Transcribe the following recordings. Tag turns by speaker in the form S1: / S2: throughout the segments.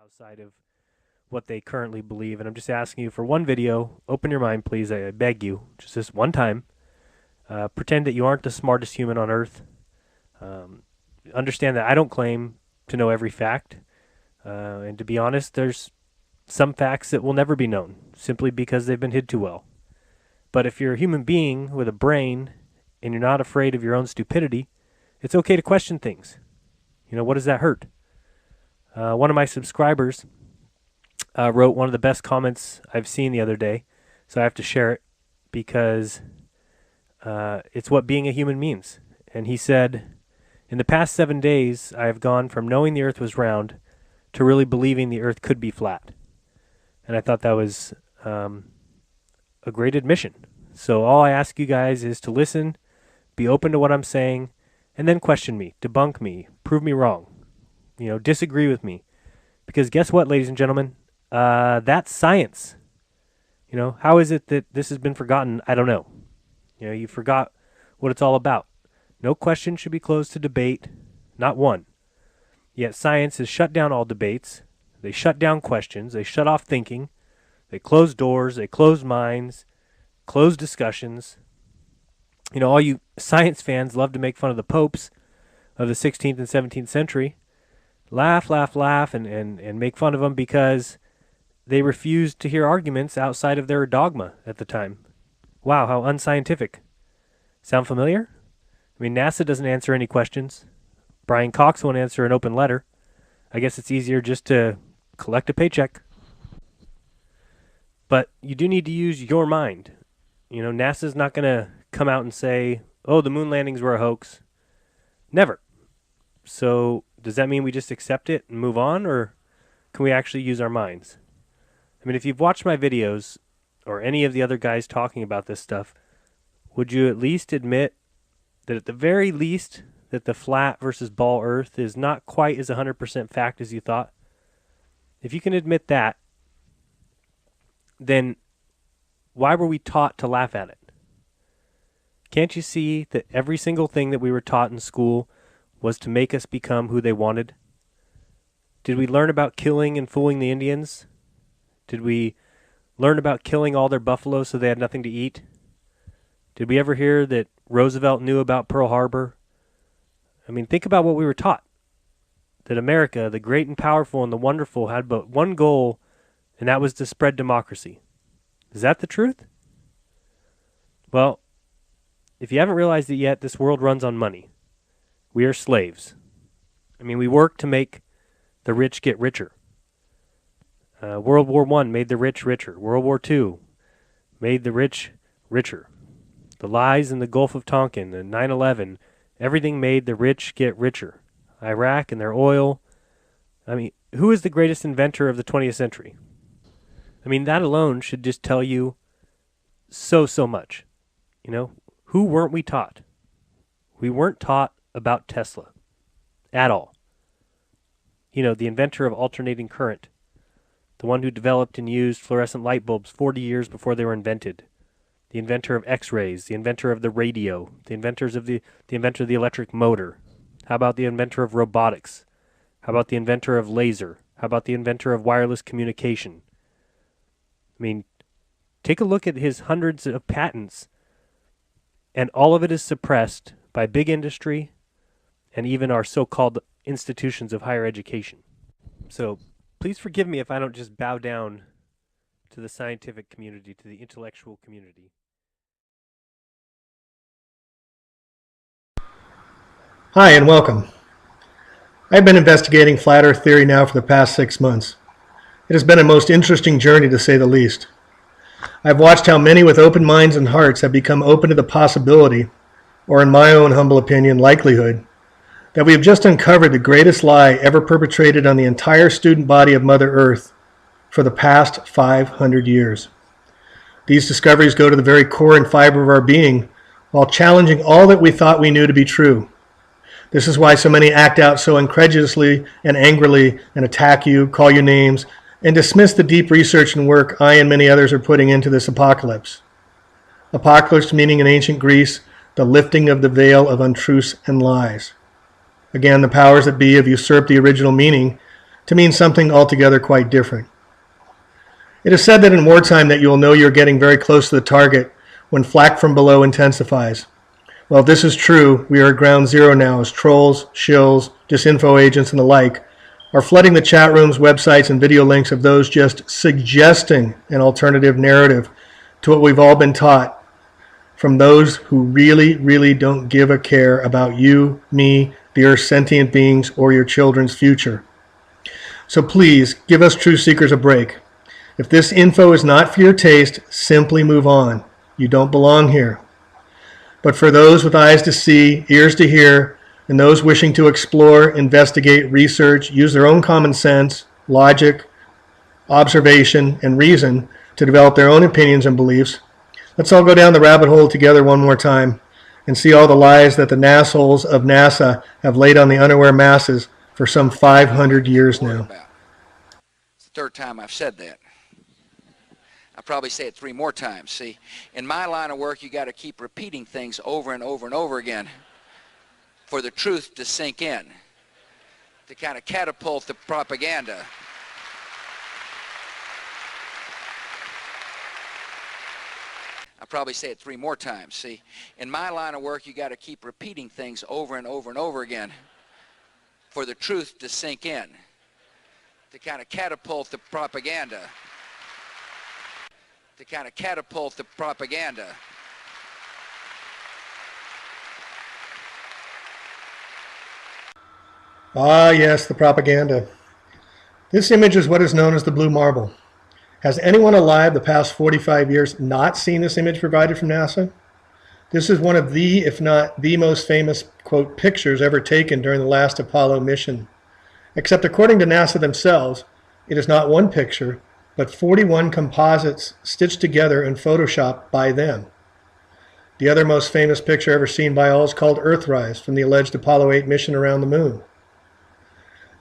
S1: Outside of what they currently believe. And I'm just asking you for one video, open your mind, please. I beg you, just this one time. Pretend that you aren't the smartest human on earth. Understand that I don't claim to know every fact. And to be honest, there's some facts that will never be known simply because they've been hid too well. But if you're a human being with a brain and you're not afraid of your own stupidity, it's okay to question things. You know, what does that hurt? One of my subscribers wrote one of the best comments I've seen the other day, so I have to share it because it's what being a human means. And he said, in the past 7 days, I have gone from knowing the earth was round to really believing the earth could be flat. And I thought that was a great admission. So all I ask you guys is to listen, be open to what I'm saying, and then question me, debunk me, prove me wrong. You know, disagree with me. Because guess what, ladies and gentlemen? That's science. You know, how is it that this has been forgotten? I don't know. You know, you forgot what it's all about. No question should be closed to debate, not one. Yet science has shut down all debates. They shut down questions. They shut off thinking. They close doors. They close minds. Close discussions. You know, all you science fans love to make fun of the popes of the 16th and 17th century. Laugh, and make fun of them because they refused to hear arguments outside of their dogma at the time. Wow, how unscientific. Sound familiar? I mean, NASA doesn't answer any questions. Brian Cox won't answer an open letter. I guess it's easier just to collect a paycheck. But you do need to use your mind. You know, NASA's not going to come out and say, oh, the moon landings were a hoax. Never. So does that mean we just accept it and move on, or can we actually use our minds? I mean, if you've watched my videos or any of the other guys talking about this stuff, would you at least admit that at the very least that the flat versus ball earth is not quite as 100% fact as you thought? If you can admit that, then why were we taught to laugh at it? Can't you see that every single thing that we were taught in school was to make us become who they wanted? Did we learn about killing and fooling the Indians? Did we learn about killing all their buffalo so they had nothing to eat? Did we ever hear that Roosevelt knew about Pearl Harbor? I mean, think about what we were taught. That America, the great and powerful and the wonderful, had but one goal, and that was to spread democracy. Is that the truth? Well, if you haven't realized it yet, this world runs on money. We are slaves. I mean, we work to make the rich get richer. World War I made the rich richer. World War II made the rich richer. The lies in the Gulf of Tonkin and 9/11, everything made the rich get richer. Iraq and their oil. I mean, who is the greatest inventor of the 20th century? I mean, that alone should just tell you so much. You know, who weren't we taught? We weren't taught about Tesla at all. You know, the inventor of alternating current. the one who developed and used fluorescent light bulbs 40 years before they were invented, the inventor of X-rays, the inventor of the radio, the inventor of the electric motor. How about the inventor of robotics? How about the inventor of laser? How about the inventor of wireless communication? I mean, take a look at his hundreds of patents, and all of it is suppressed by big industry and even our so-called institutions of higher education. So please forgive me if I don't just bow down to the scientific community, to the intellectual community.
S2: Hi, and welcome. I've been investigating flat earth theory now for the past 6 months. It has been a most interesting journey, to say the least. I've watched how many with open minds and hearts have become open to the possibility, or in my own humble opinion, likelihood, that we have just uncovered the greatest lie ever perpetrated on the entire student body of Mother Earth for the past 500 years. These discoveries go to the very core and fiber of our being, while challenging all that we thought we knew to be true. This is why so many act out so incredulously and angrily and attack you, call you names, and dismiss the deep research and work I and many others are putting into this apocalypse. Apocalypse meaning in ancient Greece, the lifting of the veil of untruths and lies. Again, the powers that be have usurped the original meaning to mean something altogether quite different. It is said that in wartime that you will know you're getting very close to the target when flak from below intensifies. Well, if this is true, we are at ground zero now as trolls, shills, disinfo agents, and the like are flooding the chat rooms, websites, and video links of those just suggesting an alternative narrative to what we've all been taught from those who really, really don't give a care about you, me, the Earth's sentient beings, or your children's future. So please, give us truth seekers a break. If this info is not for your taste, simply move on. You don't belong here. But for those with eyes to see, ears to hear, and those wishing to explore, investigate, research, use their own common sense, logic, observation, and reason to develop their own opinions and beliefs, let's all go down the rabbit hole together one more time and see all the lies that the nassholes of NASA have laid on the unaware masses for some 500 years now.
S3: It's the third time I've said that. I'll probably say it 3 more times. See, in my line of work, you got to keep repeating things over and over and over again for the truth to sink in, to kind of catapult the propaganda. I'll probably say it 3 more times. See, in my line of work, you got to keep repeating things over and over and over again for the truth to sink in, to kind of catapult the propaganda. To kind of catapult the propaganda.
S2: Ah, yes, the propaganda. This image is what is known as the blue marble. Has anyone alive the past 45 years not seen this image provided from NASA? This is one of the, if not the most famous, quote, pictures ever taken during the last Apollo mission. Except according to NASA themselves, it is not one picture, but 41 composites stitched together in Photoshop by them. The other most famous picture ever seen by all is called Earthrise from the alleged Apollo 8 mission around the moon.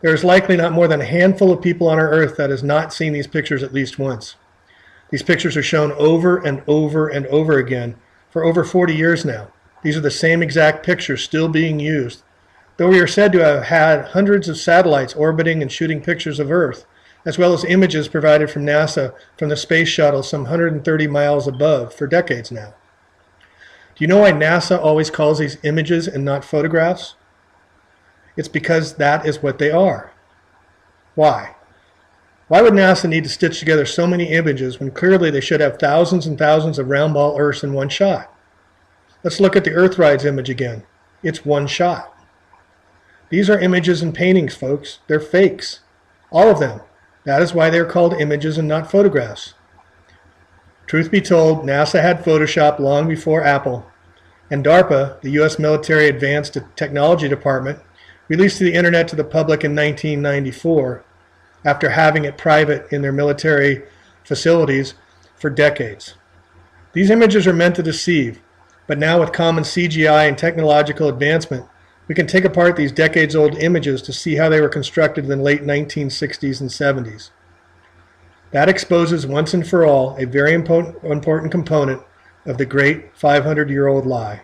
S2: There is likely not more than a handful of people on our Earth that has not seen these pictures at least once. These pictures are shown over and over and over again for over 40 years now. These are the same exact pictures still being used, though we are said to have had hundreds of satellites orbiting and shooting pictures of Earth, as well as images provided from NASA from the space shuttle some 130 miles above for decades now. Do you know why NASA always calls these images and not photographs? It's because that is what they are. Why? Why would NASA need to stitch together so many images when clearly they should have thousands and thousands of round ball Earths in one shot? Let's look at the Earthrise image again. It's one shot. These are images and paintings, folks. They're fakes. All of them. That is why they're called images and not photographs. Truth be told, NASA had Photoshop long before Apple, and DARPA, the U.S. Military Advanced Technology Department, released the internet to the public in 1994 after having it private in their military facilities for decades. These images are meant to deceive, but now with common CGI and technological advancement, we can take apart these decades-old images to see how they were constructed in the late 1960s and 70s. That exposes once and for all a very important component of the great 500-year-old lie.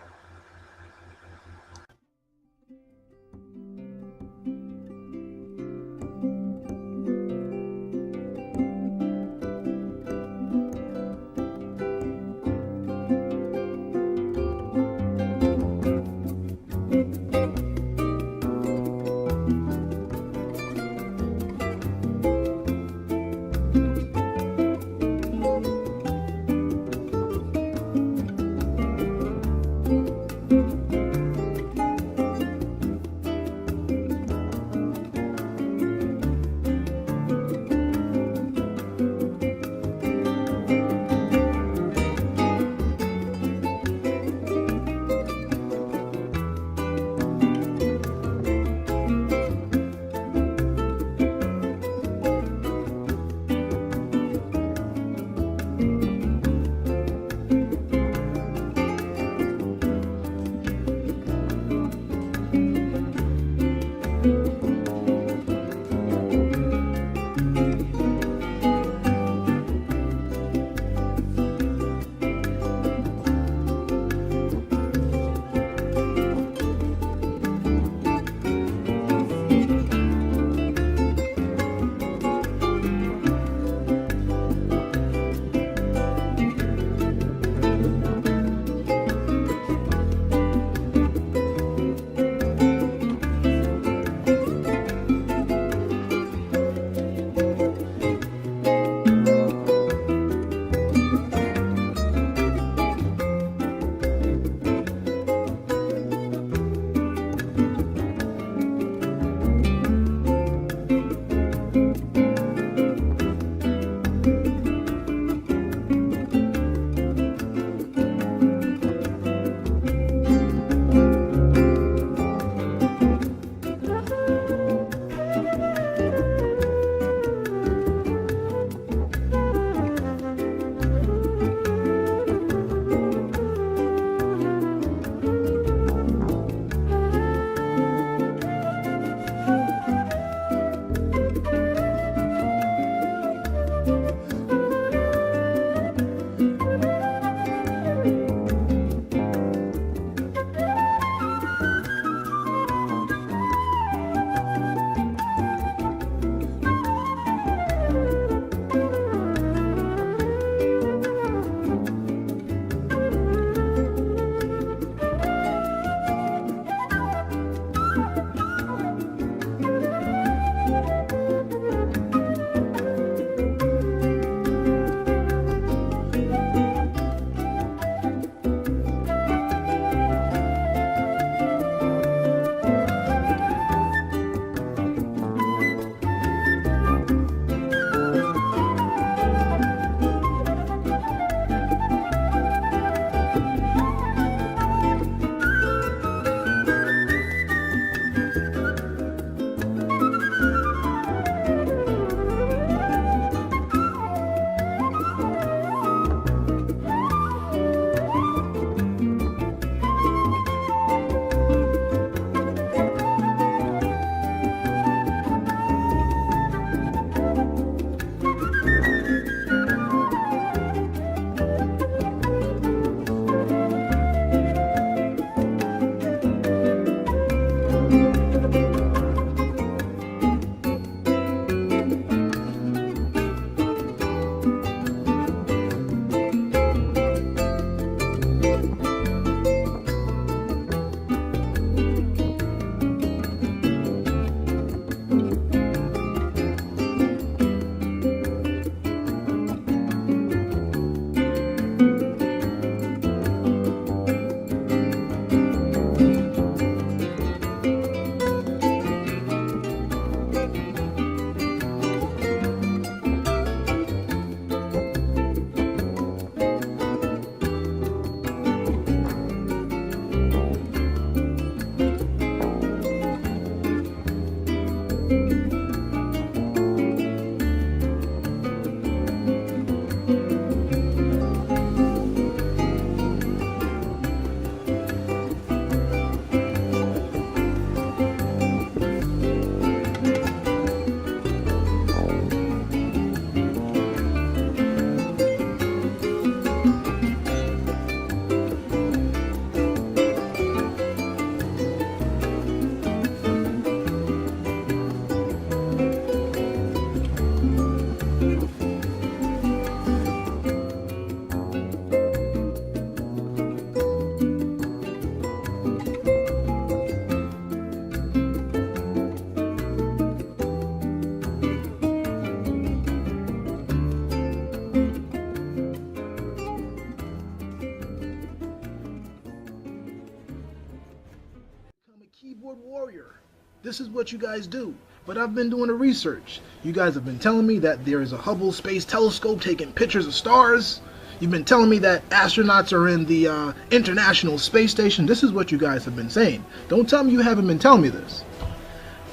S4: This is what you guys do. But I've been doing the research. You guys have been telling me that there is a Hubble Space Telescope taking pictures of stars. You've been telling me that astronauts are in the International Space Station. This is what you guys have been saying. Don't tell me you haven't been telling me this.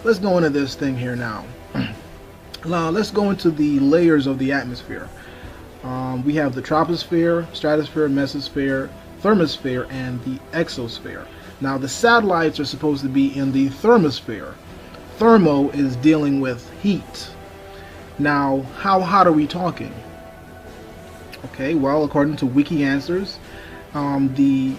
S4: Let's go into this thing here now. Now let's go into the layers of the atmosphere. We have the troposphere, stratosphere, mesosphere, thermosphere, and the exosphere. Now the satellites are supposed to be in the thermosphere. Thermo is dealing with heat. Now, how hot are we talking? Okay, well, according to Wiki Answers, the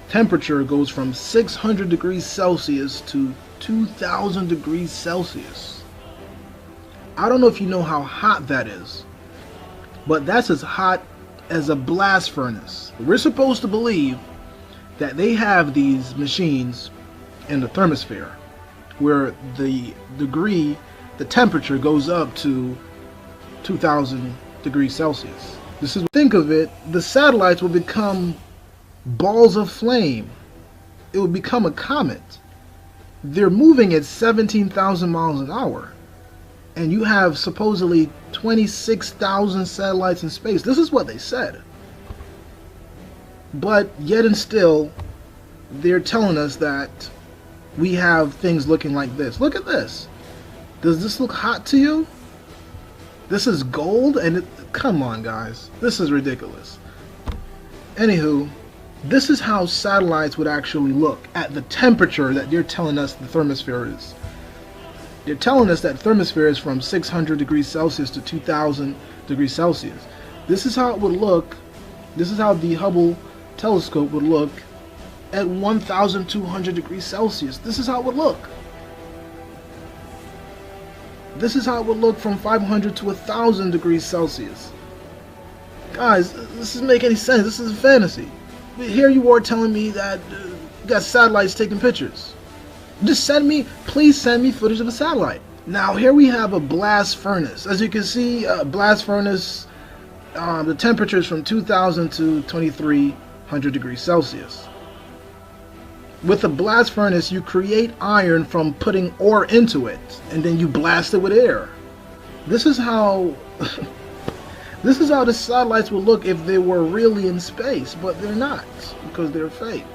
S4: temperature goes from 600 degrees Celsius to 2,000 degrees Celsius. I don't know if you know how hot that is, but that's as hot as a blast furnace. We're supposed to believe that they have these machines in the thermosphere where the temperature goes up to 2,000 degrees Celsius. This is, think of it, the satellites will become balls of flame. It will become a comet. They're moving at 17,000 miles an hour. And you have supposedly 26,000 satellites in space. This is what they said. But yet and still, they're telling us that we have things looking like this. Look at this. Does this look hot to you? This is gold, and come on, guys. This is ridiculous. Anywho, this is how satellites would actually look at the temperature that they're telling us the thermosphere is. They're telling us that thermosphere is from 600 degrees Celsius to 2,000 degrees Celsius. This is how it would look. This is how the Hubble telescope would look at 1,200 degrees Celsius. This is how it would look. This is how it would look from 500 to 1,000 degrees Celsius. Guys, this doesn't make any sense. This is a fantasy. Here you are telling me that you got satellites taking pictures. Just please send me footage of a satellite. Now here we have a blast furnace. As you can see, a blast furnace, the temperature is from 2,000 to 2,300 degrees Celsius. With a blast furnace, you create iron from putting ore into it, and then you blast it with air. This is how this is how the satellites would look if they were really in space, but they're not, because they're fake.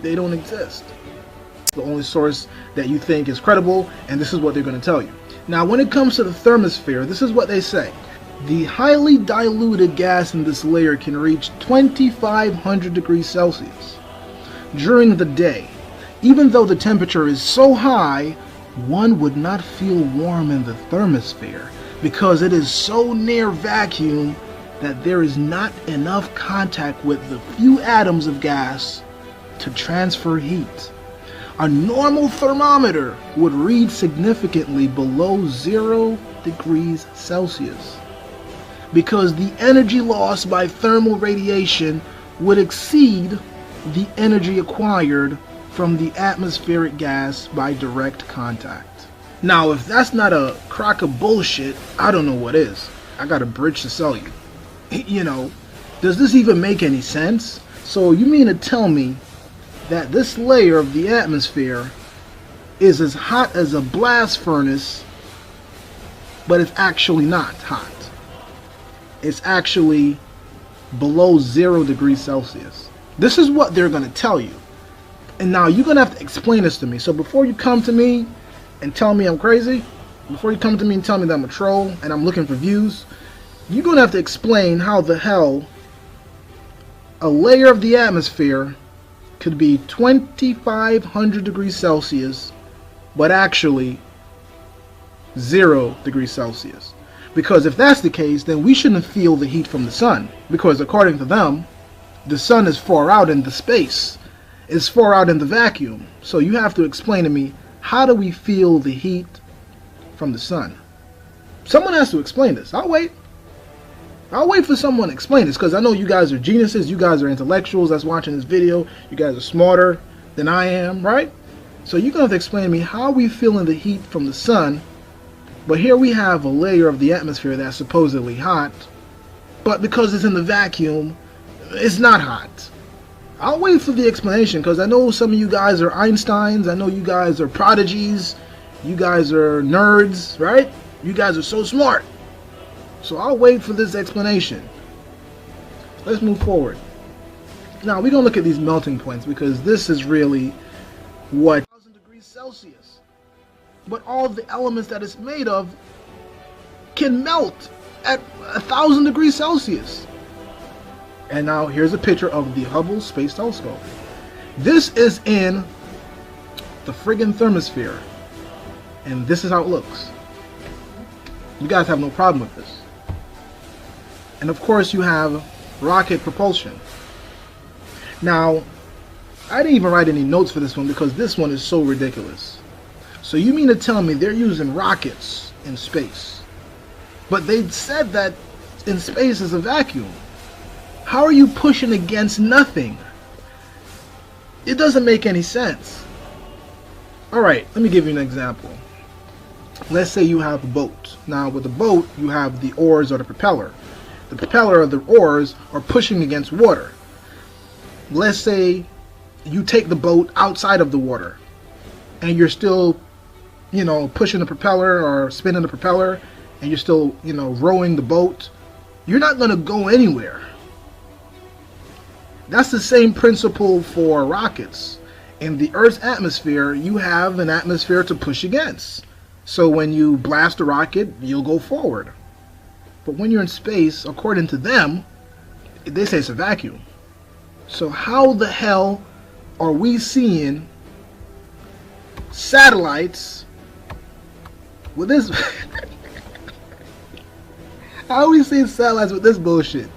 S4: They don't exist. The only source that you think is credible, and this is what they're going to tell you. Now, when it comes to the thermosphere, this is what they say. The highly diluted gas in this layer can reach 2,500 degrees Celsius during the day. Even though the temperature is so high, one would not feel warm in the thermosphere because it is so near vacuum that there is not enough contact with the few atoms of gas to transfer heat. A normal thermometer would read significantly below 0 degrees Celsius because the energy lost by thermal radiation would exceed the energy acquired from the atmospheric gas by direct contact. Now, if that's not a crock of bullshit, I don't know what is. I got a bridge to sell you. You know, does this even make any sense? So you mean to tell me that this layer of the atmosphere is as hot as a blast furnace, but it's actually not hot. It's actually below 0 degrees Celsius. This is what they're going to tell you. And now you're going to have to explain this to me. So before you come to me and tell me I'm crazy, before you come to me and tell me that I'm a troll and I'm looking for views, you're going to have to explain how the hell a layer of the atmosphere could be 2,500 degrees Celsius, but actually 0 degrees Celsius. Because if that's the case, then we shouldn't feel the heat from the sun. Because according to them, the sun is far out in the space. It's far out in the vacuum. So you have to explain to me, how do we feel the heat from the sun? Someone has to explain this. I'll wait. I'll wait for someone to explain this, because I know you guys are geniuses, you guys are intellectuals that's watching this video, you guys are smarter than I am, right? So you're going to have to explain to me how we feeling the heat from the sun, but here we have a layer of the atmosphere that's supposedly hot, but because it's in the vacuum, it's not hot. I'll wait for the explanation, because I know some of you guys are Einsteins. I know you guys are prodigies. You guys are nerds, right? You guys are so smart. So I'll wait for this explanation. Let's move forward. Now we're going to look at these melting points, because this is really what 1,000 degrees Celsius. But all the elements that it's made of can melt at 1,000 degrees Celsius. And now here's a picture of the Hubble Space Telescope. This is in the friggin' thermosphere. And this is how it looks. You guys have no problem with this. And of course you have rocket propulsion. Now, I didn't even write any notes for this one because this one is so ridiculous. So you mean to tell me they're using rockets in space? But they said that in space is a vacuum. How are you pushing against nothing? It doesn't make any sense. Alright, let me give you an example. Let's say you have a boat. Now with a boat, you have the oars or the propeller. The propeller or the oars are pushing against water. Let's say you take the boat outside of the water and you're still, pushing the propeller or spinning the propeller, and you're still, rowing the boat. You're not going to go anywhere. That's the same principle for rockets. In the Earth's atmosphere, you have an atmosphere to push against. So when you blast a rocket, you'll go forward. But when you're in space, according to them, they say it's a vacuum. So how the hell are we seeing satellites with this? How are we seeing satellites with this bullshit?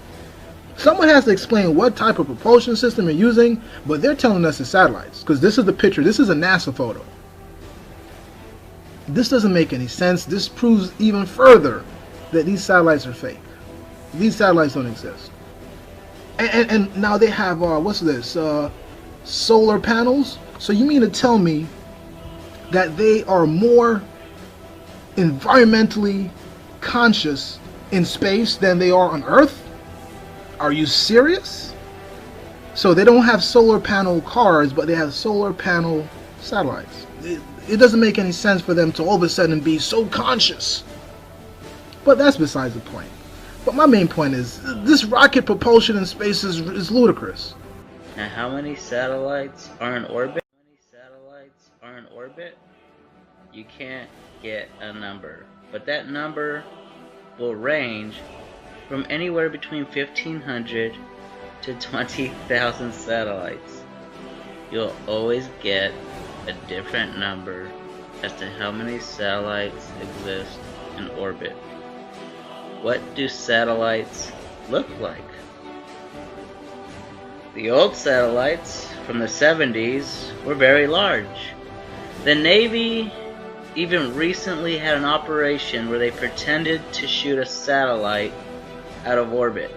S4: Someone has to explain what type of propulsion system you're using, but they're telling us it's satellites. Because this is the picture. This is a NASA photo. This doesn't make any sense. This proves even further that these satellites are fake. These satellites don't exist. And now they have, what's this? Solar panels? So you mean to tell me that they are more environmentally conscious in space than they are on Earth? Are you serious? So they don't have solar panel cars, but they have solar panel satellites. It doesn't make any sense for them to all of a sudden be so conscious. But that's besides the point. But my main point is, this rocket propulsion in space is ludicrous.
S5: Now how many satellites are in orbit? You can't get a number. But that number will range from anywhere between 1,500 to 20,000 satellites. You'll always get a different number as to how many satellites exist in orbit. What do satellites look like? The old satellites from the 70s were very large. The Navy even recently had an operation where they pretended to shoot a satellite out of orbit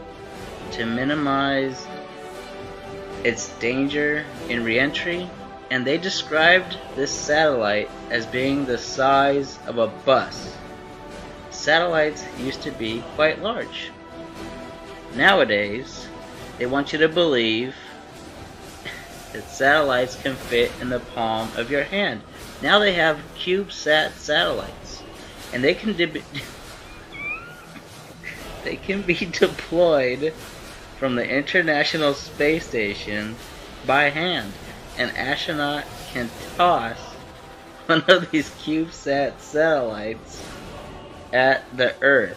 S5: to minimize its danger in re-entry, and they described this satellite as being the size of a bus. Satellites used to be quite large. Nowadays, they want you to believe that satellites can fit in the palm of your hand. Now they have CubeSat satellites, and they can be deployed from the International Space Station by hand. An astronaut can toss one of these CubeSat satellites at the Earth.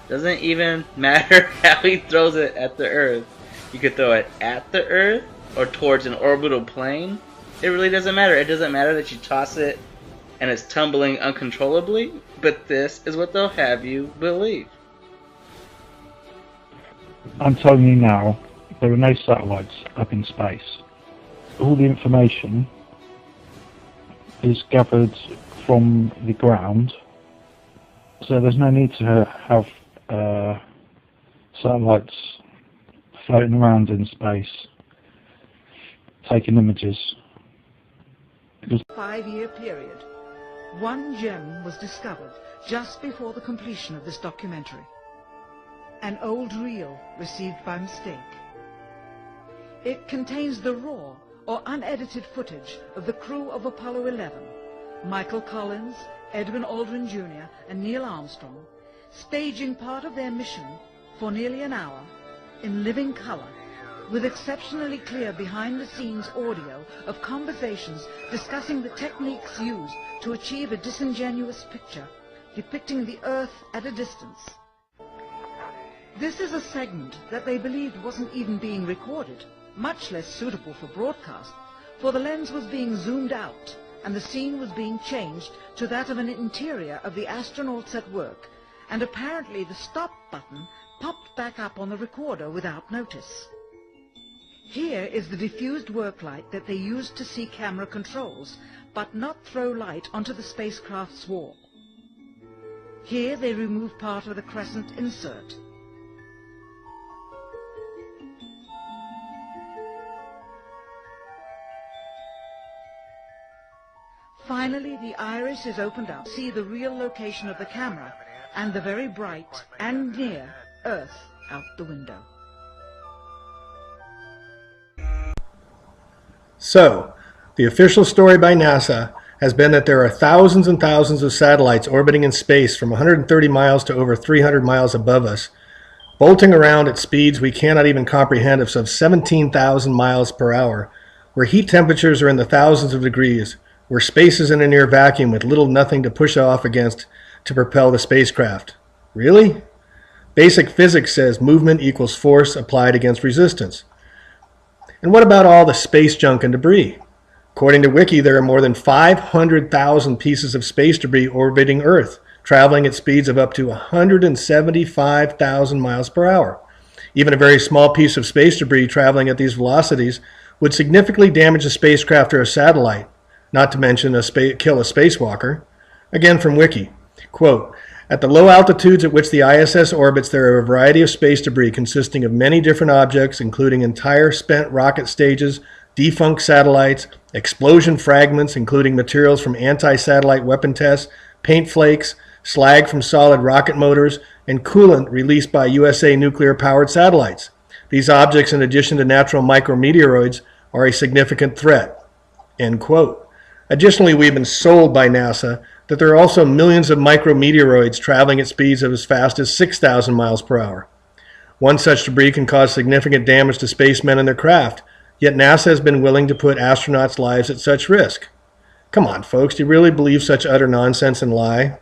S5: Doesn't even matter how he throws it at the Earth. You could throw it at the Earth or towards an orbital plane. It really doesn't matter. It doesn't matter that you toss it and it's tumbling uncontrollably, but this is what they'll have you believe.
S6: I'm telling you now, there are no satellites up in space. All the information is gathered from the ground, so there's no need to have satellites floating around in space taking images.
S7: 5-year period, one gem was discovered just before the completion of this documentary. An old reel received by mistake. It contains the raw or unedited footage of the crew of Apollo 11, Michael Collins, Edwin Aldrin Jr. and Neil Armstrong, staging part of their mission for nearly an hour in living color, with exceptionally clear behind-the-scenes audio of conversations discussing the techniques used to achieve a disingenuous picture depicting the Earth at a distance. This is a segment that they believed wasn't even being recorded, much less suitable for broadcast, for the lens was being zoomed out and the scene was being changed to that of an interior of the astronauts at work, and apparently the stop button popped back up on the recorder without notice. Here is the diffused work light that they used to see camera controls, but not throw light onto the spacecraft's wall. Here they remove part of the crescent insert. Finally, the iris is opened up to see the real location of the camera and the very bright and near Earth out the window.
S2: So, the official story by NASA has been that there are thousands and thousands of satellites orbiting in space from 130 miles to over 300 miles above us, bolting around at speeds we cannot even comprehend of some 17,000 miles per hour, where heat temperatures are in the thousands of degrees, where space is in a near vacuum with little nothing to push off against to propel the spacecraft. Really? Basic physics says movement equals force applied against resistance. And what about all the space junk and debris? According to Wiki, there are more than 500,000 pieces of space debris orbiting Earth, traveling at speeds of up to 175,000 miles per hour. Even a very small piece of space debris traveling at these velocities would significantly damage a spacecraft or a satellite, not to mention kill a spacewalker. Again from Wiki, quote, "At the low altitudes at which the ISS orbits, there are a variety of space debris consisting of many different objects, including entire spent rocket stages, defunct satellites, explosion fragments, including materials from anti-satellite weapon tests, paint flakes, slag from solid rocket motors, and coolant released by USA nuclear-powered satellites. These objects, in addition to natural micrometeoroids, are a significant threat." End quote. Additionally, we've been sold by NASA that there are also millions of micrometeoroids traveling at speeds of as fast as 6,000 miles per hour. One such debris can cause significant damage to spacemen and their craft, yet NASA has been willing to put astronauts' lives at such risk. Come on, folks, do you really believe such utter nonsense and lie?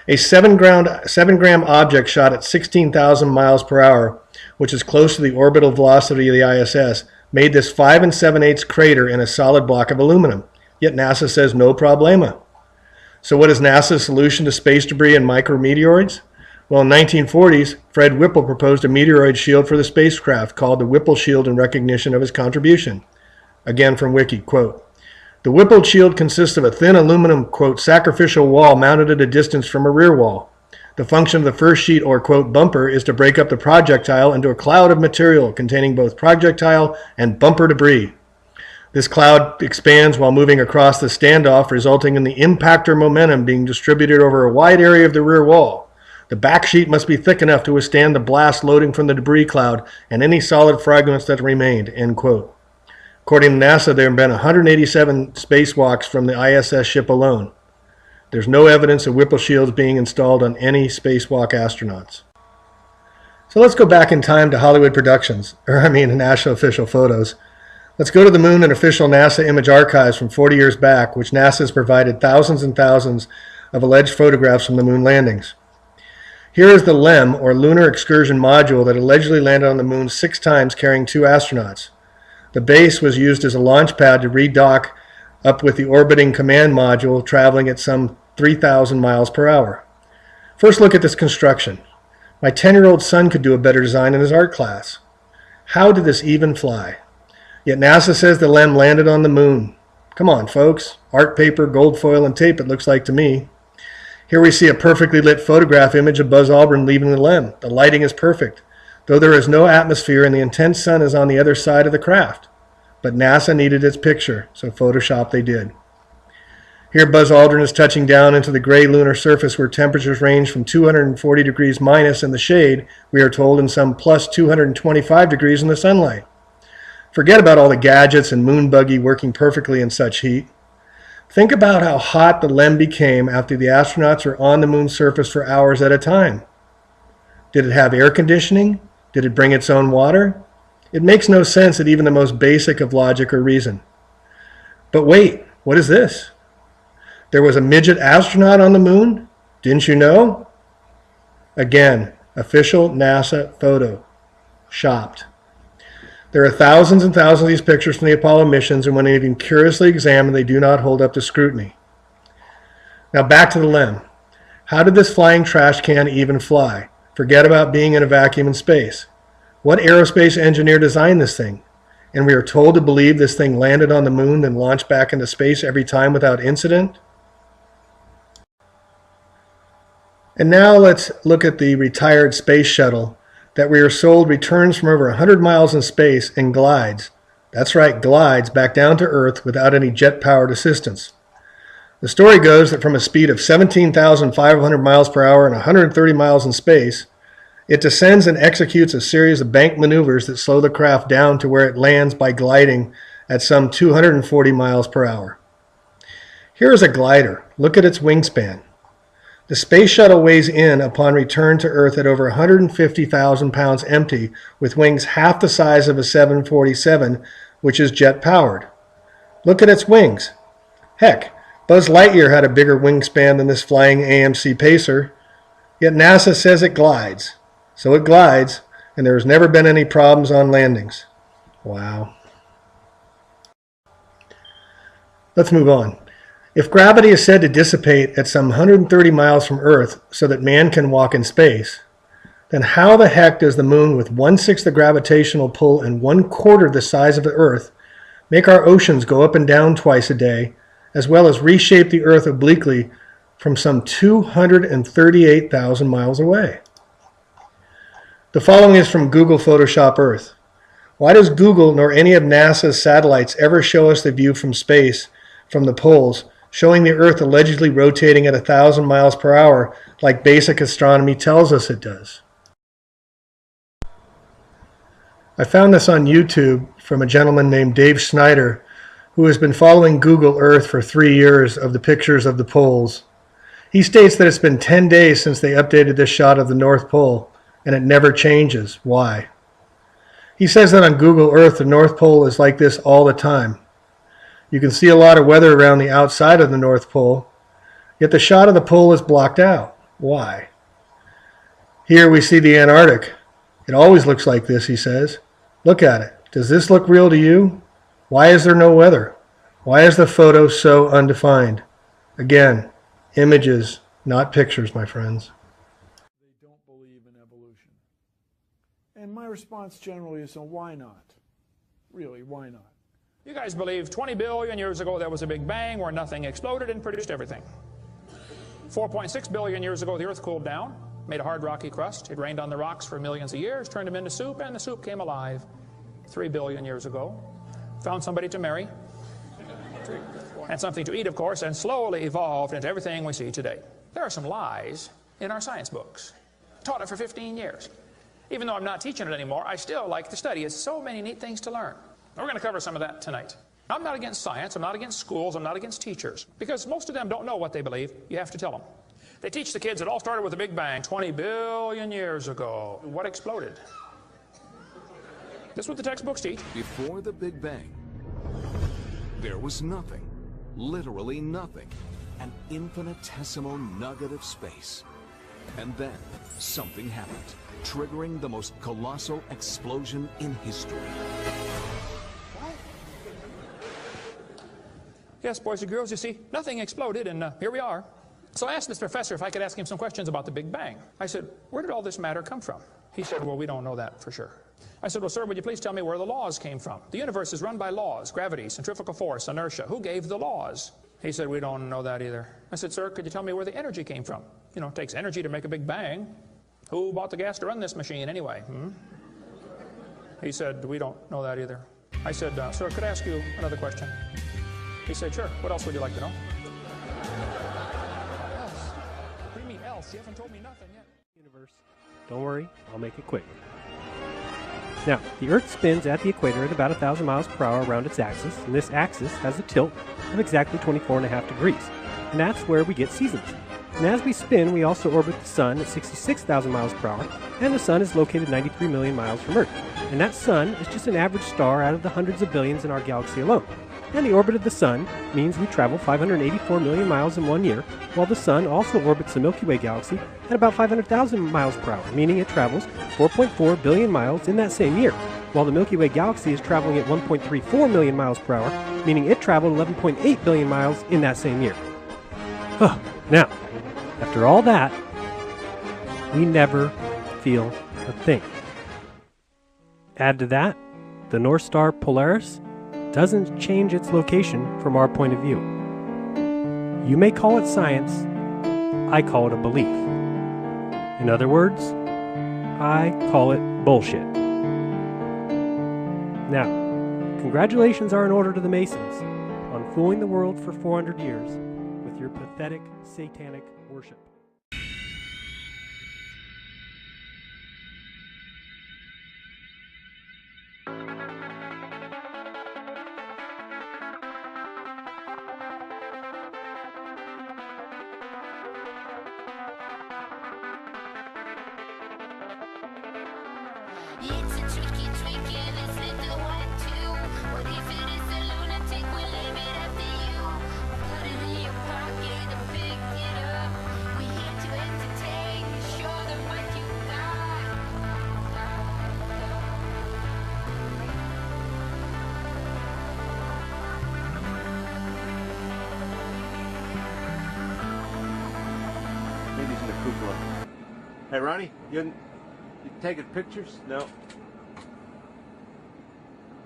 S2: A 7-gram object shot at 16,000 miles per hour, which is close to the orbital velocity of the ISS, made this 5 7/8 crater in a solid block of aluminum. Yet NASA says no problema. So what is NASA's solution to space debris and micrometeoroids? Well, in the 1940s, Fred Whipple proposed a meteoroid shield for the spacecraft called the Whipple Shield in recognition of his contribution. Again from Wiki, quote, "The Whipple shield consists of a thin aluminum, quote, sacrificial wall mounted at a distance from a rear wall. The function of the first sheet or, quote, bumper is to break up the projectile into a cloud of material containing both projectile and bumper debris. This cloud expands while moving across the standoff, resulting in the impactor momentum being distributed over a wide area of the rear wall. The back sheet must be thick enough to withstand the blast loading from the debris cloud and any solid fragments that remained," end quote. According to NASA, there have been 187 spacewalks from the ISS ship alone. There's no evidence of Whipple shields being installed on any spacewalk astronauts. So let's go back in time to Hollywood Productions, National Official Photos. Let's go to the moon and official NASA image archives from 40 years back, which NASA has provided thousands and thousands of alleged photographs from the moon landings. Here is the LEM, or Lunar Excursion Module, that allegedly landed on the moon 6 times carrying 2 astronauts. The base was used as a launch pad to redock up with the orbiting command module traveling at some 3,000 miles per hour. First look at this construction. My 10-year-old son could do a better design in his art class. How did this even fly? Yet NASA says the LEM landed on the moon. Come on, folks. Art paper, gold foil, and tape, it looks like to me. Here we see a perfectly lit photograph image of Buzz Aldrin leaving the LEM. The lighting is perfect, though there is no atmosphere and the intense sun is on the other side of the craft. But NASA needed its picture, so Photoshop they did. Here Buzz Aldrin is touching down into the gray lunar surface where temperatures range from 240 degrees minus in the shade, we are told, and some plus 225 degrees in the sunlight. Forget about all the gadgets and moon buggy working perfectly in such heat. Think about how hot the LEM became after the astronauts were on the moon's surface for hours at a time. Did it have air conditioning? Did it bring its own water? It makes no sense at even the most basic of logic or reason. But wait, what is this? There was a midget astronaut on the moon? Didn't you know? Again, official NASA photo. Shopped. There are thousands and thousands of these pictures from the Apollo missions, and when even curiously examined, they do not hold up to scrutiny. Now back to the LEM. How did this flying trash can even fly? Forget about being in a vacuum in space. What aerospace engineer designed this thing? And we are told to believe this thing landed on the moon, then launched back into space every time without incident? And now let's look at the retired space shuttle that we are sold returns from over 100 miles in space and glides. That's right, glides back down to Earth without any jet-powered assistance. The story goes that from a speed of 17,500 miles per hour and 130 miles in space, it descends and executes a series of bank maneuvers that slow the craft down to where it lands by gliding at some 240 miles per hour. Here is a glider. Look at its wingspan. The space shuttle weighs in upon return to Earth at over 150,000 pounds empty, with wings half the size of a 747, which is jet-powered. Look at its wings. Heck, Buzz Lightyear had a bigger wingspan than this flying AMC Pacer, yet NASA says it glides. So it glides, and there has never been any problems on landings. Wow. Let's move on. If gravity is said to dissipate at some 130 miles from Earth so that man can walk in space, then how the heck does the moon with 1/6 the gravitational pull and 1/4 the size of the Earth make our oceans go up and down twice a day, as well as reshape the Earth obliquely from some 238,000 miles away? The following is from Google Photoshop Earth. Why does Google nor any of NASA's satellites ever show us the view from space from the poles, showing the Earth allegedly rotating at 1,000 miles per hour like basic astronomy tells us it does? I found this on YouTube from a gentleman named Dave Snyder, who has been following Google Earth for 3 years of the pictures of the poles. He states that it's been 10 days since they updated this shot of the North Pole, and it never changes. Why? He says that on Google Earth, the North Pole is like this all the time. You can see a lot of weather around the outside of the North Pole, yet the shot of the pole is blocked out. Why? Here we see the Antarctic. It always looks like this, he says. Look at it. Does this look real to you? Why is there no weather? Why is the photo so undefined? Again, images, not pictures, my friends.
S8: They don't believe in evolution. And my response generally is, so why not? Really, why not?
S9: You guys believe 20 billion years ago there was a big bang where nothing exploded and produced everything. 4.6 billion years ago the Earth cooled down, made a hard rocky crust. It rained on the rocks for millions of years, turned them into soup, and the soup came alive 3 billion years ago. Found somebody to marry, and something to eat, of course, and slowly evolved into everything we see today. There are some lies in our science books. Taught it for 15 years. Even though I'm not teaching it anymore, I still like to study. It's so many neat things to learn. We're going to cover some of that tonight. I'm not against science, I'm not against schools, I'm not against teachers, because most of them don't know what they believe. You have to tell them. They teach the kids it all started with a big bang 20 billion years ago. What exploded? This is what the textbooks teach.
S10: Before the Big Bang, there was nothing, literally nothing, an infinitesimal nugget of space. And then something happened, triggering the most colossal explosion in history.
S9: Yes, boys and girls, you see, nothing exploded, and here we are. So I asked this professor if I could ask him some questions about the Big Bang. I said, where did all this matter come from? He said, well, we don't know that for sure. I said, well, sir, would you please tell me where the laws came from? The universe is run by laws, gravity, centrifugal force, inertia. Who gave the laws? He said, we don't know that either. I said, sir, could you tell me where the energy came from? You know, it takes energy to make a Big Bang. Who bought the gas to run this machine anyway? He said, we don't know that either. I said, sir, could I ask you another question? He said, sure. What else would you like to know? Else? What do you mean else? You haven't told me nothing yet.
S1: Universe. Don't worry, I'll make it quick. Now, the Earth spins at the equator at about 1,000 miles per hour around its axis, and this axis has a tilt of exactly 24.5 degrees. And that's where we get seasons. And as we spin, we also orbit the Sun at 66,000 miles per hour, and the Sun is located 93 million miles from Earth. And that Sun is just an average star out of the hundreds of billions in our galaxy alone. And the orbit of the Sun means we travel 584 million miles in 1 year, while the Sun also orbits the Milky Way galaxy at about 500,000 miles per hour, meaning it travels 4.4 billion miles in that same year, while the Milky Way galaxy is traveling at 1.34 million miles per hour, meaning it traveled 11.8 billion miles in that same year. Now, after all that, we never feel a thing. Add to that, the North Star Polaris doesn't change its location from our point of view. You may call it science, I call it a belief. In other words, I call it bullshit. Now, congratulations are in order to the Masons on fooling the world for 400 years with your pathetic satanic worship.
S11: It's a tricky, and it's the one, too. What if it is a lunatic? We'll leave it up to you. Put it in your pocket and pick it up. We're here to entertain you, show them what you got.
S12: Maybe it's in the cupola. Hey, Ronnie, you taking pictures? No.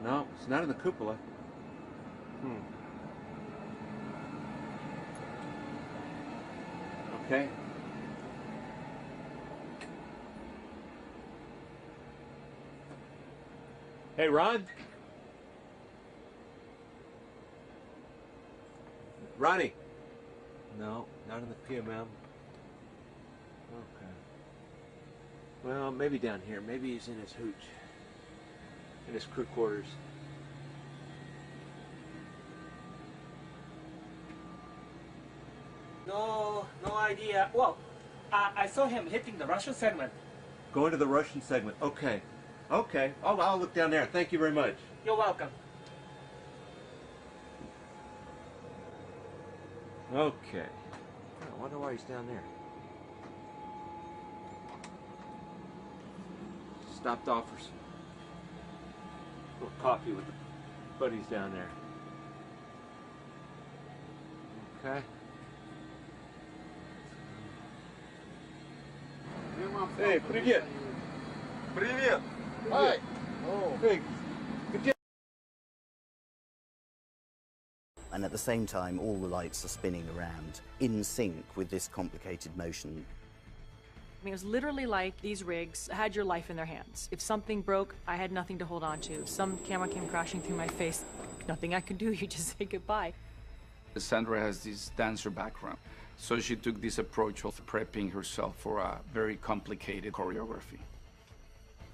S12: No, it's not in the cupola. Okay. Hey, Ron? Ronnie? No, not in the PMM. Okay. Well, maybe down here. Maybe he's in his hooch. In his crew quarters.
S13: No idea. Well, I saw him hitting the Russian segment.
S12: Going to the Russian segment. Okay. Okay. I'll look down there. Thank you very much.
S13: You're welcome.
S12: Okay. I wonder why he's down there. Stopped off for some little coffee with the buddies down there. Okay. Hey, привет. Привет. Hi. Oh. Hey.
S14: And at the same time, all the lights are spinning around in sync with this complicated motion.
S15: I mean, it was literally like these rigs had your life in their hands. If something broke, I had nothing to hold on to. If some camera came crashing through my face, nothing I could do, you just say goodbye.
S16: Sandra has this dancer background, so she took this approach of prepping herself for a very complicated choreography.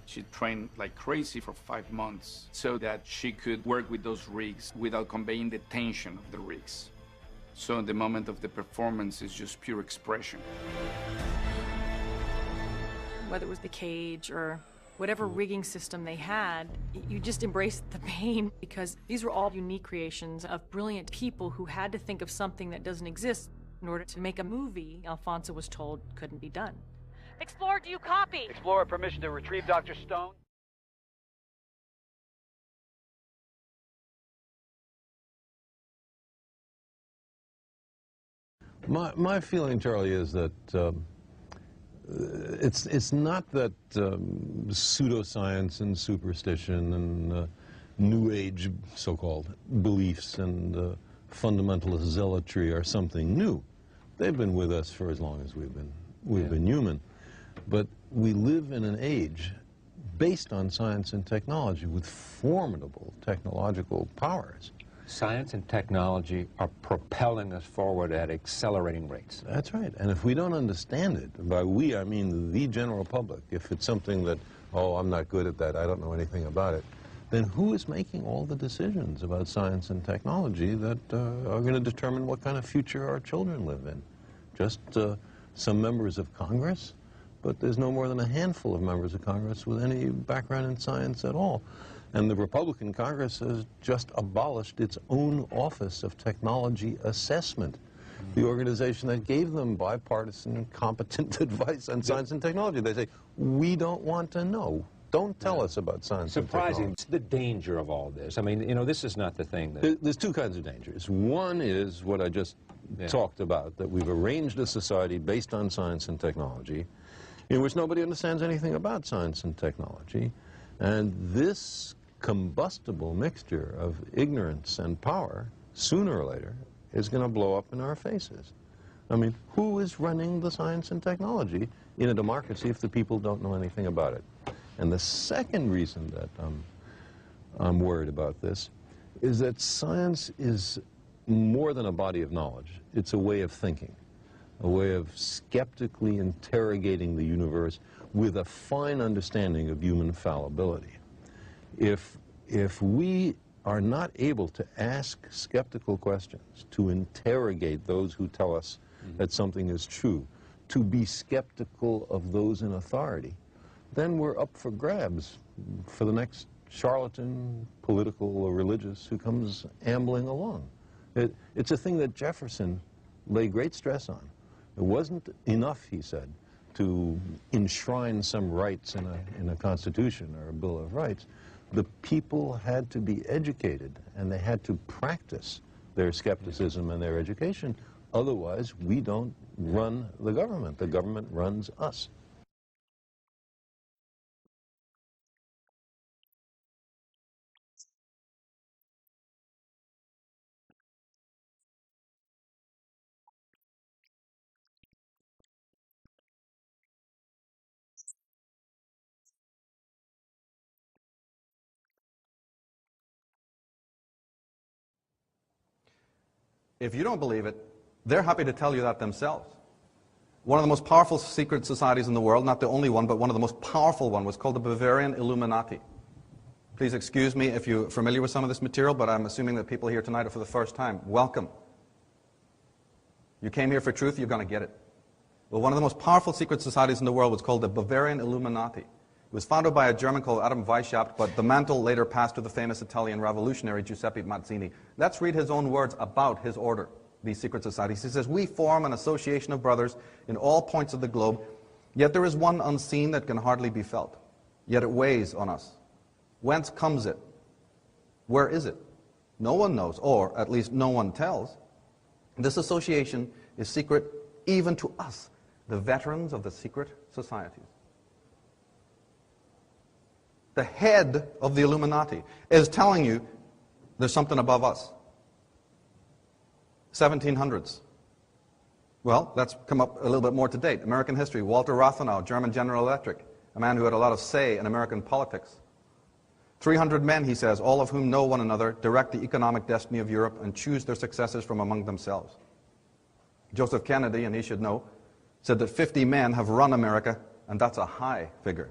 S16: She trained like crazy for 5 months so that she could work with those rigs without conveying the tension of the rigs. So in the moment of the performance, it's just pure expression.
S15: Whether it was the cage or whatever rigging system they had, you just embraced the pain because these were all unique creations of brilliant people who had to think of something that doesn't exist in order to make a movie Alfonso was told couldn't be done.
S17: Explorer, do you copy?
S18: Explorer, permission to retrieve Dr. Stone.
S19: My feeling, Charlie, is that it's not that pseudoscience and superstition and New Age so-called beliefs and fundamentalist zealotry are something new. They've been with us for as long as we've been human. But we live in an age based on science and technology with formidable technological powers.
S20: Science and technology are propelling us forward at accelerating rates.
S19: That's right. And if we don't understand it, by we I mean the general public, if it's something that oh, I'm not good at that, I don't know anything about it, then who is making all the decisions about science and technology that are going to determine what kind of future our children live in? Just some members of Congress? But there's no more than a handful of members of Congress with any background in science at all. And the Republican Congress has just abolished its own Office of Technology Assessment, the organization that gave them bipartisan and competent advice on science and technology. They say, we don't want to know. Don't tell us about science and technology.
S20: Surprising, the danger of all this. I mean, you know, this is not the thing that...
S19: There's two kinds of dangers. One is what I just talked about, that we've arranged a society based on science and technology in which nobody understands anything about science and technology. And this combustible mixture of ignorance and power, sooner or later, is going to blow up in our faces. I mean, who is running the science and technology in a democracy if the people don't know anything about it? And the second reason that I'm worried about this is that science is more than a body of knowledge. It's a way of thinking, a way of skeptically interrogating the universe with a fine understanding of human fallibility. If we are not able to ask skeptical questions, to interrogate those who tell us that something is true, to be skeptical of those in authority, then we're up for grabs for the next charlatan, political or religious, who comes ambling along. It's a thing that Jefferson laid great stress on. It wasn't enough, he said, to enshrine some rights in a constitution or a Bill of Rights. The people had to be educated, and they had to practice their skepticism and their education. Otherwise, we don't run the government. The government runs us.
S21: If you don't believe it, they're happy to tell you that themselves. One of the most powerful secret societies in the world, not the only one, but one of the most powerful one, was called the Bavarian Illuminati. Please excuse me if you're familiar with some of this material, but I'm assuming that people here tonight are for the first time. Welcome. You came here for truth, you're going to get it. Well, one of the most powerful secret societies in the world was called the Bavarian Illuminati. It was founded by a German called Adam Weishaupt, but the mantle later passed to the famous Italian revolutionary Giuseppe Mazzini. Let's read his own words about his order, these secret societies. He says, "We form an association of brothers in all points of the globe, yet there is one unseen that can hardly be felt. Yet it weighs on us. Whence comes it? Where is it? No one knows, or at least no one tells. This association is secret even to us, the veterans of the secret societies." The head of the Illuminati is telling you there's something above us. 1700s. Well, let's come up a little bit more to date. American history, Walter Rathenau, German General Electric, a man who had a lot of say in American politics. 300 men, he says, all of whom know one another, direct the economic destiny of Europe and choose their successors from among themselves. Joseph Kennedy, and he should know, said that 50 men have run America, and that's a high figure.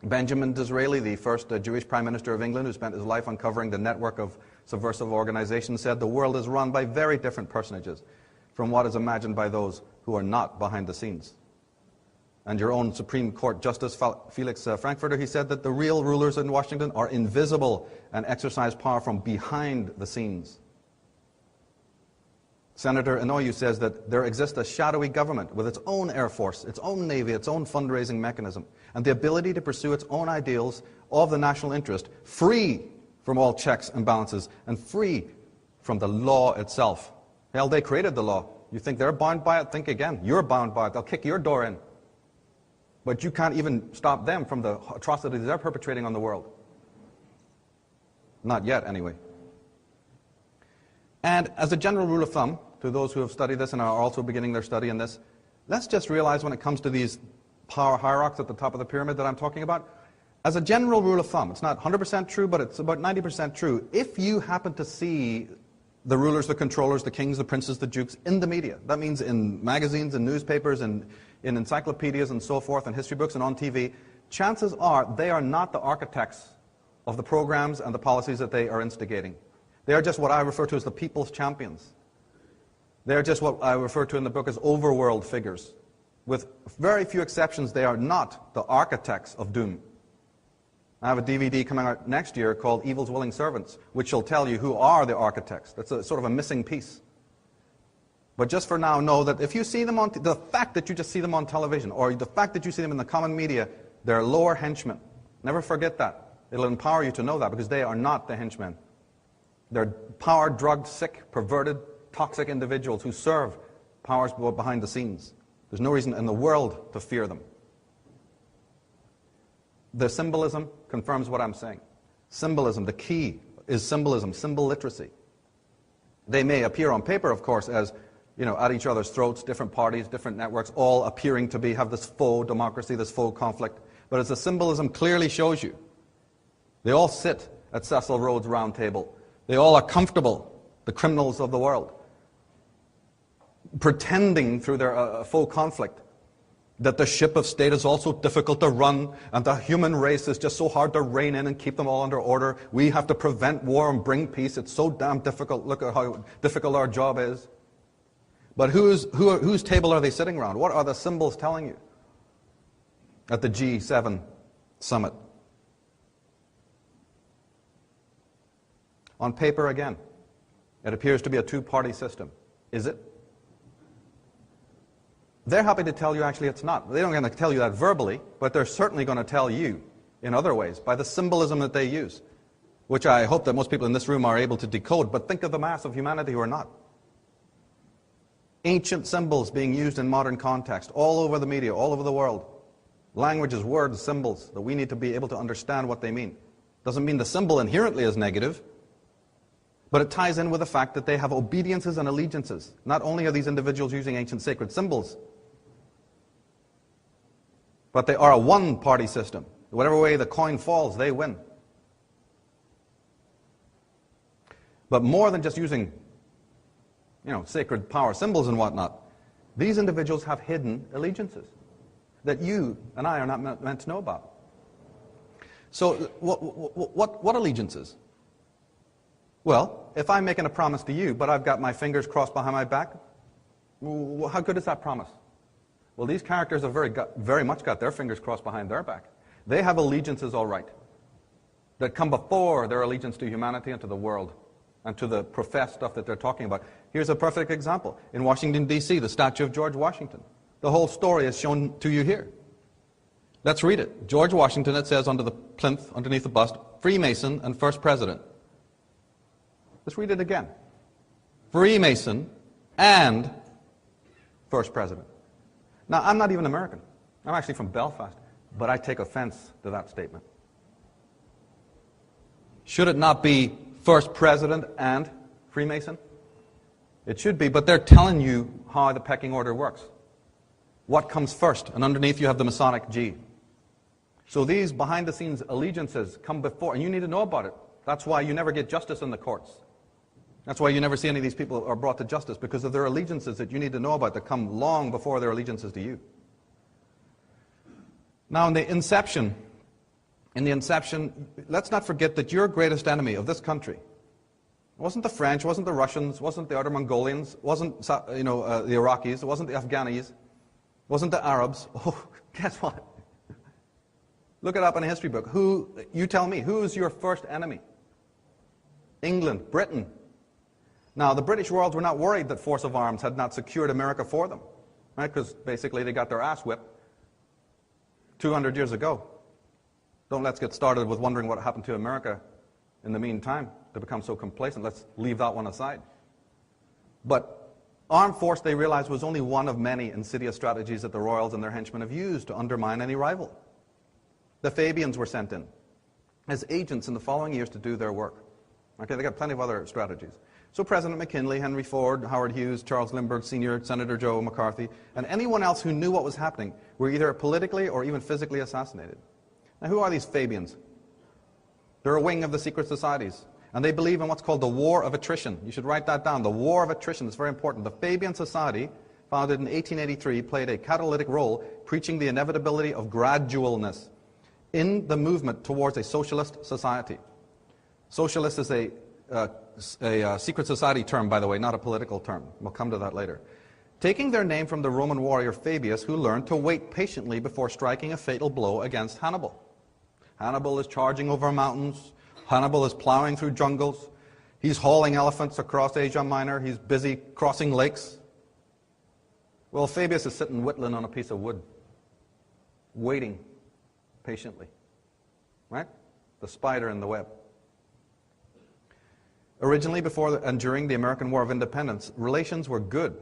S21: Benjamin Disraeli, the first Jewish Prime Minister of England, who spent his life uncovering the network of subversive organizations, said the world is run by very different personages from what is imagined by those who are not behind the scenes. And your own Supreme Court Justice Felix Frankfurter, he said that the real rulers in Washington are invisible and exercise power from behind the scenes. Senator Inouye says that there exists a shadowy government with its own air force, its own navy, its own fundraising mechanism, and the ability to pursue its own ideals of the national interest, free from all checks and balances, and free from the law itself. Hell, they created the law. You think they're bound by it? Think again. You're bound by it. They'll kick your door in. But you can't even stop them from the atrocities they're perpetrating on the world. Not yet, anyway. And as a general rule of thumb, to those who have studied this and are also beginning their study in this, let's just realize when it comes to these power hierarchies at the top of the pyramid that I'm talking about, as a general rule of thumb, it's not 100% true, but it's about 90% true. If you happen to see the rulers, the controllers, the kings, the princes, the dukes in the media, that means in magazines and newspapers and in encyclopedias and so forth and history books and on TV, chances are they are not the architects of the programs and the policies that they are instigating. They are just what I refer to as the people's champions. They are just what I refer to in the book as overworld figures. With very few exceptions, they are not the architects of doom. I have a DVD coming out next year called Evil's Willing Servants, which will tell you who are the architects. That's a sort of a missing piece. But just for now, know that if you see them on, the fact that you just see them on television, or the fact that you see them in the common media, they're lower henchmen. Never forget that. It'll empower you to know that, because they are not the henchmen. They're power, drugged, sick, perverted, toxic individuals who serve powers behind the scenes. There's no reason in the world to fear them. The symbolism confirms what I'm saying. Symbolism, the key is symbolism, symbol literacy. They may appear on paper, of course, as, you know, at each other's throats, different parties, different networks, all appearing to have this faux democracy, this faux conflict. But as the symbolism clearly shows you, they all sit at Cecil Rhodes' round table. They all are comfortable, the criminals of the world, pretending through their faux conflict that the ship of state is also difficult to run, and the human race is just so hard to rein in and keep them all under order. We have to prevent war and bring peace. It's so damn difficult. Look at how difficult our job is. But whose table are they sitting around? What are the symbols telling you at the G7 summit? On paper, again, it appears to be a two-party system. Is it? They're happy to tell you actually it's not. They don't going to tell you that verbally, but they're certainly going to tell you in other ways by the symbolism that they use, which I hope that most people in this room are able to decode. But think of the mass of humanity who are not. Ancient symbols being used in modern context, all over the media, all over the world. Languages, words, symbols, that we need to be able to understand what they mean. Doesn't mean the symbol inherently is negative, but it ties in with the fact that they have obediences and allegiances. Not only are these individuals using ancient sacred symbols, but they are a one-party system. Whatever way the coin falls, they win. But more than just using, you know, sacred power symbols and whatnot, these individuals have hidden allegiances that you and I are not meant to know about. So what allegiances? Well, if I'm making a promise to you, but I've got my fingers crossed behind my back, how good is that promise? Well, these characters have very much got their fingers crossed behind their back. They have allegiances, all right, that come before their allegiance to humanity and to the world and to the professed stuff that they're talking about. Here's a perfect example. In Washington, D.C., the statue of George Washington. The whole story is shown to you here. Let's read it. George Washington, it says under the plinth, underneath the bust, Freemason and first president. Let's read it again. Freemason and first president. Now, I'm not even American. I'm actually from Belfast, but I take offense to that statement. Should it not be first president and Freemason? It should be, but they're telling you how the pecking order works. What comes first? And underneath you have the Masonic G. So these behind-the-scenes allegiances come before, and you need to know about it. That's why you never get justice in the courts. That's why you never see any of these people are brought to justice, because of their allegiances that you need to know about that come long before their allegiances to you. Now, in the inception, let's not forget that your greatest enemy of this country wasn't the French, wasn't the Russians, wasn't the outer Mongolians, wasn't the Iraqis, it wasn't the Afghanis, wasn't the Arabs. Oh, guess what? Look it up in a history book. You tell me, who's your first enemy? England, Britain. Now, the British royals were not worried that force of arms had not secured America for them, right? Because basically they got their ass whipped 200 years ago. Let's get started with wondering what happened to America in the meantime to become so complacent. Let's leave that one aside. But armed force, they realized, was only one of many insidious strategies that the royals and their henchmen have used to undermine any rival. The Fabians were sent in as agents in the following years to do their work. Okay, they got plenty of other strategies. So President McKinley, Henry Ford, Howard Hughes, Charles Lindbergh Sr., Senator Joe McCarthy, and anyone else who knew what was happening were either politically or even physically assassinated. Now, who are these Fabians? They're a wing of the secret societies, and they believe in what's called the war of attrition. You should write that down, the war of attrition. It's very important. The Fabian Society, founded in 1883, played a catalytic role, preaching the inevitability of gradualness. in the movement towards a socialist society. Socialist is a secret society term, by the way, not a political term. We'll come to that later. Taking their name from the Roman warrior Fabius, who learned to wait patiently before striking a fatal blow against Hannibal. Hannibal is charging over mountains. Hannibal is plowing through jungles. He's hauling elephants across Asia Minor. He's busy crossing lakes. Well, Fabius is sitting whittling on a piece of wood, waiting patiently. Right? The spider in the web. Originally, before and during the American War of Independence, relations were good,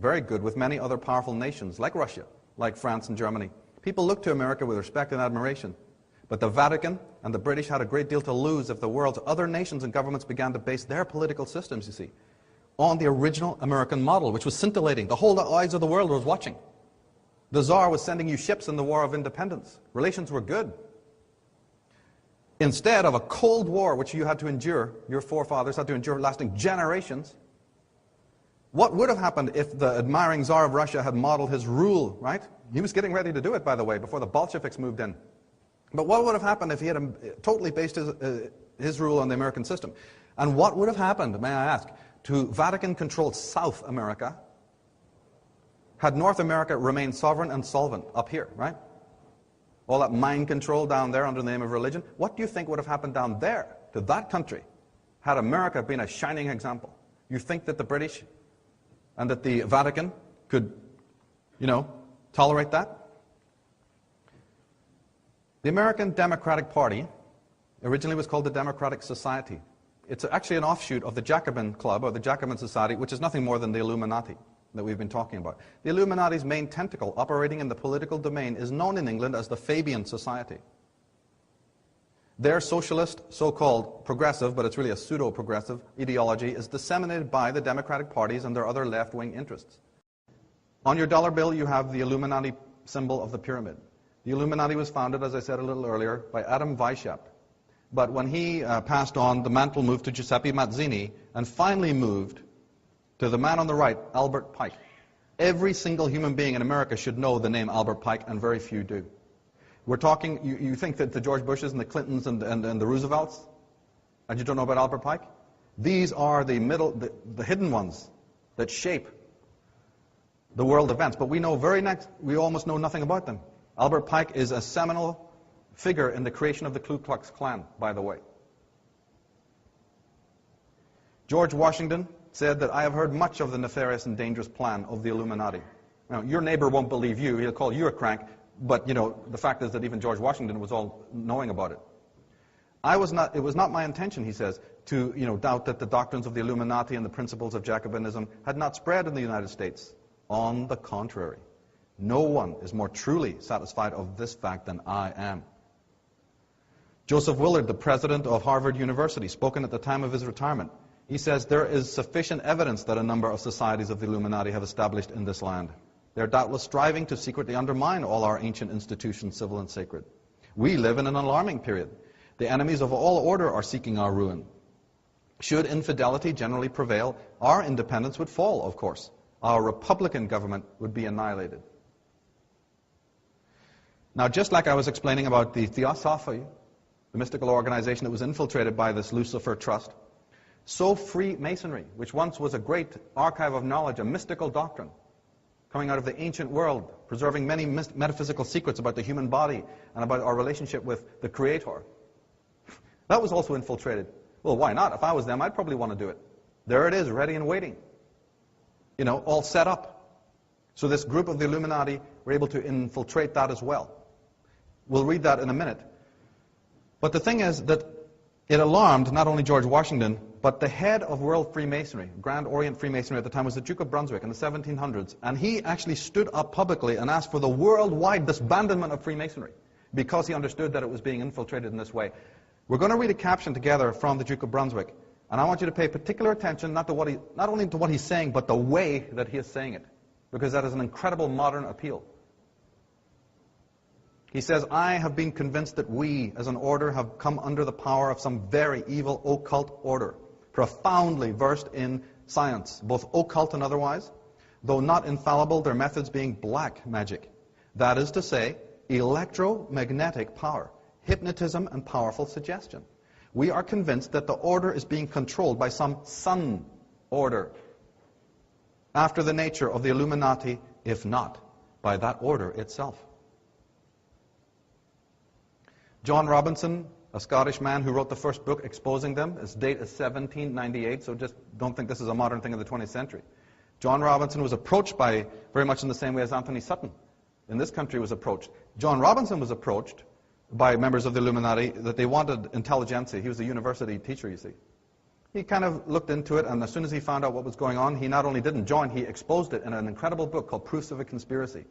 S21: very good, with many other powerful nations, like Russia, like France and Germany. People looked to America with respect and admiration. But the Vatican and the British had a great deal to lose if the world's other nations and governments began to base their political systems, you see, on the original American model, which was scintillating. The whole eyes of the world was watching. The Tsar was sending you ships in the War of Independence. Relations were good. Instead of a Cold War, which you had to endure, your forefathers had to endure lasting generations, what would have happened if the admiring Tsar of Russia had modeled his rule, right? He was getting ready to do it, by the way, before the Bolsheviks moved in. But what would have happened if he had totally based his rule on the American system? And what would have happened, may I ask, to Vatican-controlled South America had North America remained sovereign and solvent up here, right? All that mind control down there under the name of religion. What do you think would have happened down there to that country had America been a shining example? You think that the British and that the Vatican could, tolerate that? The American Democratic Party originally was called the Democratic Society. It's actually an offshoot of the Jacobin Club, or the Jacobin Society, which is nothing more than the Illuminati that we've been talking about. The Illuminati's main tentacle operating in the political domain is known in England as the Fabian Society. Their socialist, so-called progressive, but it's really a pseudo-progressive ideology, is disseminated by the Democratic parties and their other left-wing interests. On your dollar bill, you have the Illuminati symbol of the pyramid. The Illuminati was founded, as I said a little earlier, by Adam Weishaupt. But when he passed on, the mantle moved to Giuseppe Mazzini, and finally moved to the man on the right, Albert Pike. Every single human being in America should know the name Albert Pike, and very few do. We're talking, you think that the George Bushes and the Clintons and the Roosevelts, and you don't know about Albert Pike? These are the hidden ones that shape the world events. But we almost know nothing about them. Albert Pike is a seminal figure in the creation of the Ku Klux Klan, by the way. George Washington said that, "I have heard much of the nefarious and dangerous plan of the Illuminati." Now, your neighbor won't believe you. He'll call you a crank. But, the fact is that even George Washington was all knowing about it. It was not my intention, he says, to, doubt that the doctrines of the Illuminati and the principles of Jacobinism had not spread in the United States. On the contrary, no one is more truly satisfied of this fact than I am. Joseph Willard, the president of Harvard University, spoken at the time of his retirement, he says, "There is sufficient evidence that a number of societies of the Illuminati have established in this land. They are doubtless striving to secretly undermine all our ancient institutions, civil and sacred. We live in an alarming period. The enemies of all order are seeking our ruin. Should infidelity generally prevail, our independence would fall, of course. Our republican government would be annihilated." Now, just like I was explaining about the Theosophy, the mystical organization that was infiltrated by this Lucifer Trust, so Freemasonry, which once was a great archive of knowledge, a mystical doctrine, coming out of the ancient world, preserving many metaphysical secrets about the human body and about our relationship with the Creator. That was also infiltrated. Well, why not? If I was them, I'd probably want to do it. There it is, ready and waiting. All set up. So this group of the Illuminati were able to infiltrate that as well. We'll read that in a minute. But the thing is that it alarmed not only George Washington, but the head of World Freemasonry, Grand Orient Freemasonry at the time, was the Duke of Brunswick in the 1700s. And he actually stood up publicly and asked for the worldwide disbandment of Freemasonry because he understood that it was being infiltrated in this way. We're going to read a caption together from the Duke of Brunswick. And I want you to pay particular attention not only to what he's saying, but the way that he is saying it. Because that is an incredible modern appeal. He says, "I have been convinced that we, as an order, have come under the power of some very evil occult order, profoundly versed in science, both occult and otherwise, though not infallible, their methods being black magic. That is to say, electromagnetic power, hypnotism and powerful suggestion. We are convinced that the order is being controlled by some sun order, after the nature of the Illuminati, if not by that order itself. John Robinson, a Scottish man who wrote the first book exposing them, his date is 1798, so just don't think this is a modern thing of the 20th century. John Robinson was approached by, very much in the same way as Anthony Sutton in this country was approached. John Robinson was approached by members of the Illuminati that they wanted intelligentsia. He was a university teacher, you see. He kind of looked into it, and as soon as he found out what was going on, he not only didn't join, he exposed it in an incredible book called Proofs of a Conspiracy.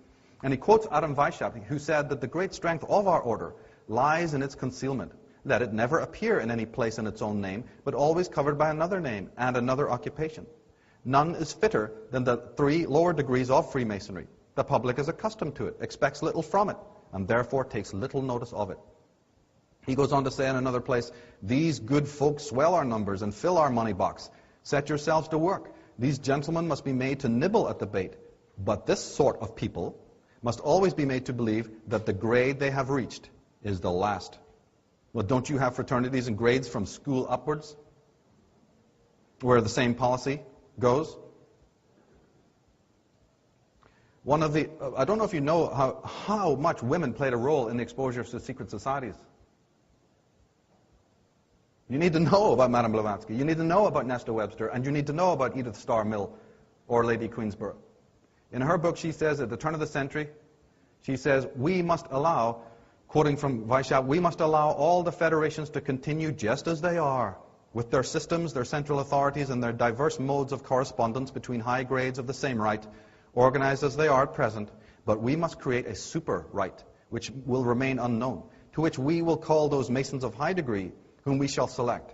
S21: And he quotes Adam Weishaupt, who said that the great strength of our order lies in its concealment, that it never appear in any place in its own name, but always covered by another name and another occupation. None is fitter than the 3 lower degrees of Freemasonry. The public is accustomed to it, expects little from it, and therefore takes little notice of it. He goes on to say in another place, these good folks swell our numbers and fill our money box. Set yourselves to work. These gentlemen must be made to nibble at the bait. But this sort of people must always be made to believe that the grade they have reached is the last. Well, don't you have fraternities and grades from school upwards, where the same policy goes? One of the, I don't know if you know how much women played a role in the exposure to secret societies. You need to know about Madame Blavatsky. You need to know about Nesta Webster. And you need to know about Edith Starr Mill or Lady Queensborough. In her book, she says, at the turn of the century, she says, we must allow, quoting from Weishaupt, we must allow all the federations to continue just as they are, with their systems, their central authorities, and their diverse modes of correspondence between high grades of the same right, organized as they are at present, but we must create a super right, which will remain unknown, to which we will call those Masons of high degree, whom we shall select.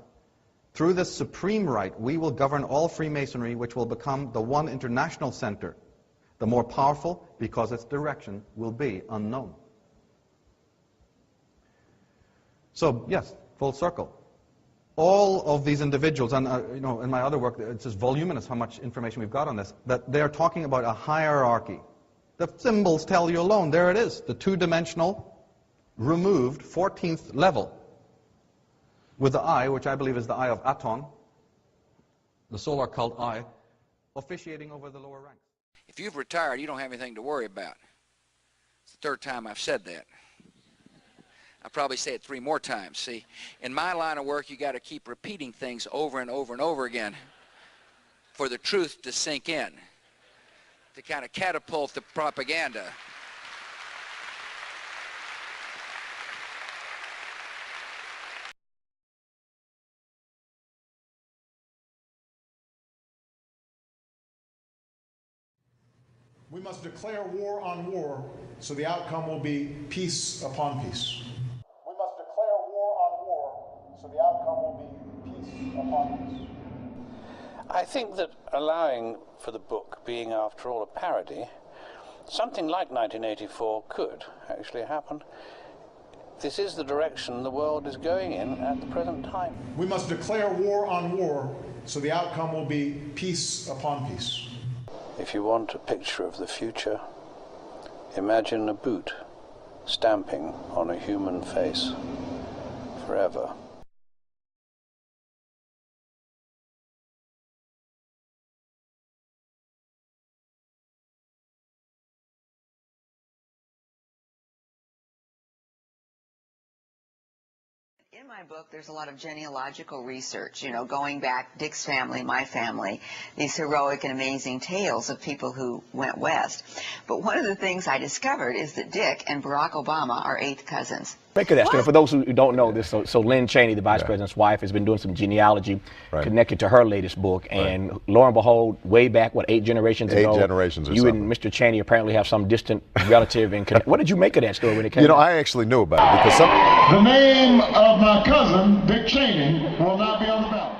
S21: Through this supreme right, we will govern all Freemasonry, which will become the one international center, the more powerful because its direction will be unknown. So, yes, full circle. All of these individuals, and you know, in my other work, it's just voluminous how much information we've got on this, that they're talking about a hierarchy. The symbols tell you alone. There it is, the two-dimensional, removed 14th level, with the eye, which I believe is the eye of Aton, the solar cult eye, officiating over the lower ranks.
S3: If you've retired, you don't have anything to worry about. It's the 3rd time I've said that. I'll probably say it 3 more times. See, in my line of work, you got to keep repeating things over and over and over again for the truth to sink in, to kind of catapult the propaganda.
S8: We must declare war on war, so the outcome will be peace upon peace. We must declare war on war, so the outcome will be peace upon peace.
S22: I think that allowing for the book being, after all, a parody, something like 1984 could actually happen. This is the direction the world is going in at the present time.
S8: We must declare war on war, so the outcome will be peace upon peace.
S22: If you want a picture of the future, imagine a boot stamping on a human face forever.
S23: In my book, there's a lot of genealogical research, you know, going back, Dick's family, my family, these heroic and amazing tales of people who went west. But one of the things I discovered is that Dick and Barack Obama are 8th cousins.
S24: Make of that story. For those who don't know this, so Lynn Cheney, the vice president's wife, has been doing some genealogy connected to her latest book. And lo and behold, way back, 8 generations ago?
S25: 8 generations or
S24: you
S25: something.
S24: and Mr. Cheney apparently have some distant relative in What did you make of that story when it came out?
S25: I actually knew about it because
S8: The name of my cousin, Dick Cheney, will not be on the ballot.